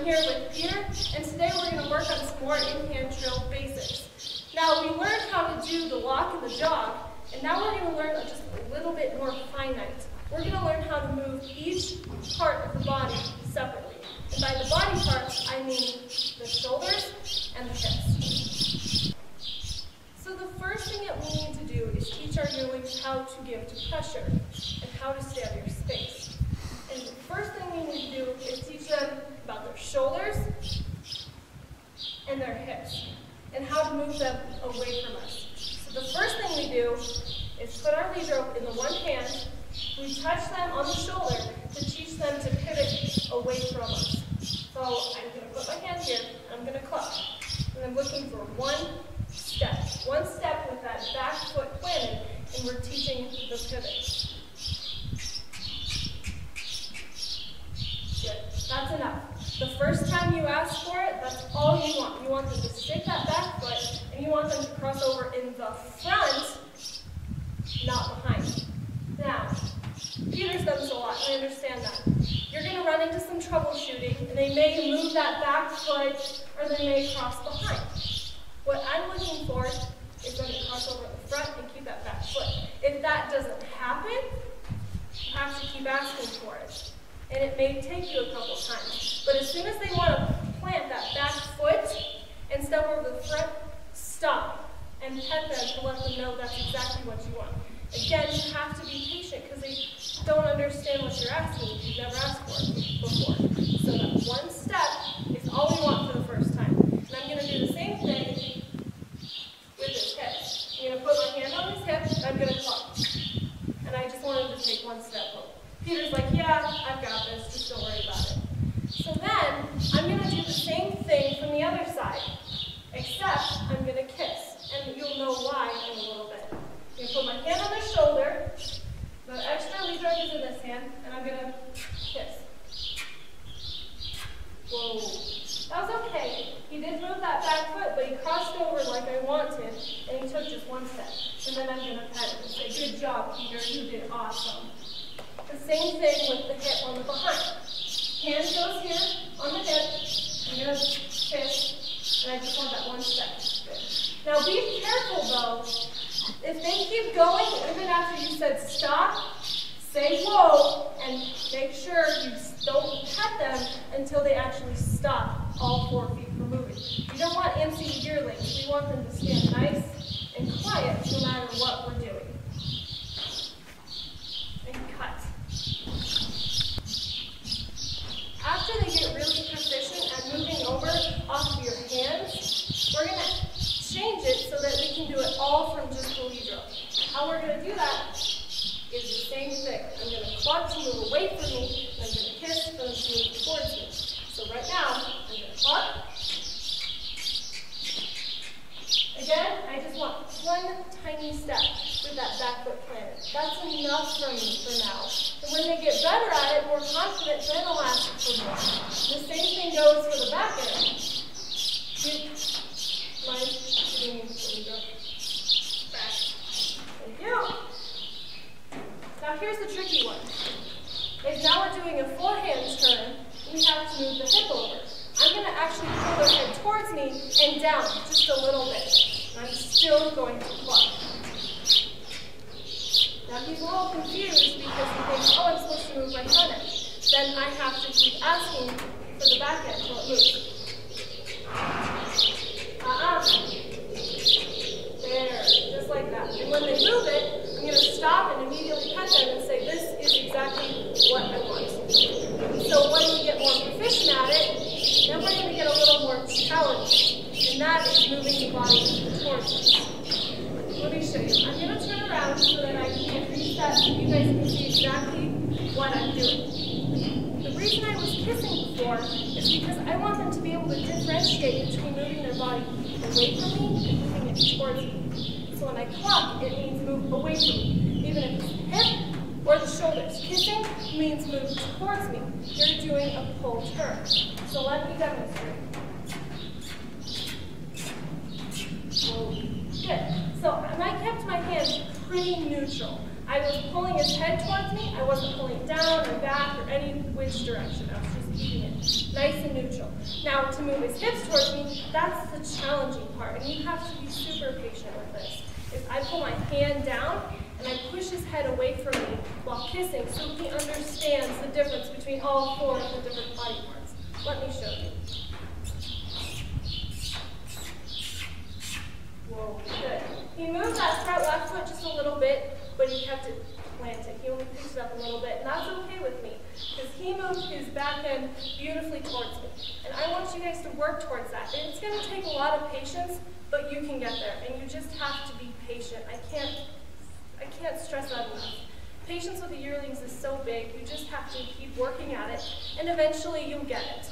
here with Peter, and today we're going to work on some more in-hand drill basics. Now, we learned how to do the walk and the jog, and now we're going to learn just a little bit more finite. We're going to learn how to move each part of the body separately. And by the body parts, I mean the shoulders and the hips. So the first thing that we need to do is teach our yearlings how to give to pressure and how to stay out of your space. And the first thing we need to do is teach them about their shoulders and their hips and how to move them away from us. So the first thing we do is put our lead rope in the one hand. We touch them on the shoulder to teach them to pivot away from us. So I'm going to put my hand here, and I'm going to cluck. And I'm looking for one step with that back foot planted, and we're teaching the pivot. Good. That's enough. The first time you ask for it, that's all you want. You want them to stick that back foot, and you want them to cross over in the front, not behind. Now, Peter's done this a lot, and I understand that. You're going to run into some troubleshooting, and they may move that back foot, or they may cross behind. What I'm looking for is them to cross over in the front and keep that back foot. If that doesn't happen, you have to keep asking for it. And it may take you a couple times. But as soon as they want to plant that back foot and step over the front, stop and pet them to let them know that's exactly what you want. Again, you have to be patient because they don't understand what you're asking if you've never asked for it before. So that one step is all we want for the first time. And I'm going to do the same thing with his hip. I'm going to put my hand on his hip and I'm going to cluck. And I just want him to take one step forward. Peter's like, yeah, I've got this, just don't worry about it. So then, I'm going to do the same thing from the other side, except I'm going to kiss. And you'll know why in a little bit. I'm going to put my hand on their shoulder, the extra lead rope is in this hand, and I'm going to kiss. Whoa. That was okay. He did move that back foot, but he crossed over like I wanted, and he took just one step. And then I'm going to pet him and say, good job, Peter, you did awesome. The same thing with the hip on the behind. Hand goes here on the hip. I'm going to kiss, and I just want that one step. Good. Now be careful though. If they keep going, even after you said stop, say whoa, and make sure you don't pet them until they actually stop all 4 feet from moving. You don't want antsy yearlings. We want them to stand nice and quiet no matter what we're doing. After they get really proficient at moving over off of your hands, we're going to change it so that we can do it all from just the lead rope. How we're going to do that is the same thing. I'm going to cluck to move away from me, and I'm going to kiss for them to move towards me. So right now, I'm going to cluck. Again, I just want one tiny step with that back foot planted. That's enough for me for now. And when they get better at it, more confident, then I'll ask for more. The same thing goes for the back end. Mind giving me the lead rope. Back. Thank you. Now here's the tricky one. Is now we're doing a forehand turn, we have to move the hip over. I'm going to actually pull their head towards me and down just a little bit. And I'm still going to cluck. Now he's a little confused because he thinks, oh, I'm supposed to move my front end. Then I have to keep asking for the back end till it moves. There, just like that. And when they move it, I'm going to stop and immediately pet them and say, this is exactly what I want. So when we get more proficient at it, then we're going to get a little more challenging. And that is moving the body towards us. Let me show you. I'm going to turn around so that I can increase that so you guys can see exactly what I'm doing. The reason I was kissing before is because I want them to be able to differentiate between moving their body away from me and moving it towards me. So when I cluck, it means move away from me, even if it's the hip or the shoulders. Kissing means move towards me. You're doing a pull turn. So let me demonstrate. Whoa. Good. So I kept my hands pretty pretty neutral. I was pulling his head towards me. I wasn't pulling down or back or any which direction. I was just keeping it nice and neutral. Now, to move his hips towards me, that's the challenging part, and you have to be super patient with this. Is I pull my hand down, and I push his head away from me while kissing so he understands the difference between all four of the different body parts. Let me show you. Whoa, good. He moved that front left foot just a little bit, but he kept it planted. He only picked it up a little bit, and that's okay with me, because he moved his back end beautifully towards me. And I want you guys to work towards that. And it's going to take a lot of patience, but you can get there, and you just have to be patient. I can't stress that enough. Patience with the yearlings is so big, you just have to keep working at it, and eventually you'll get it.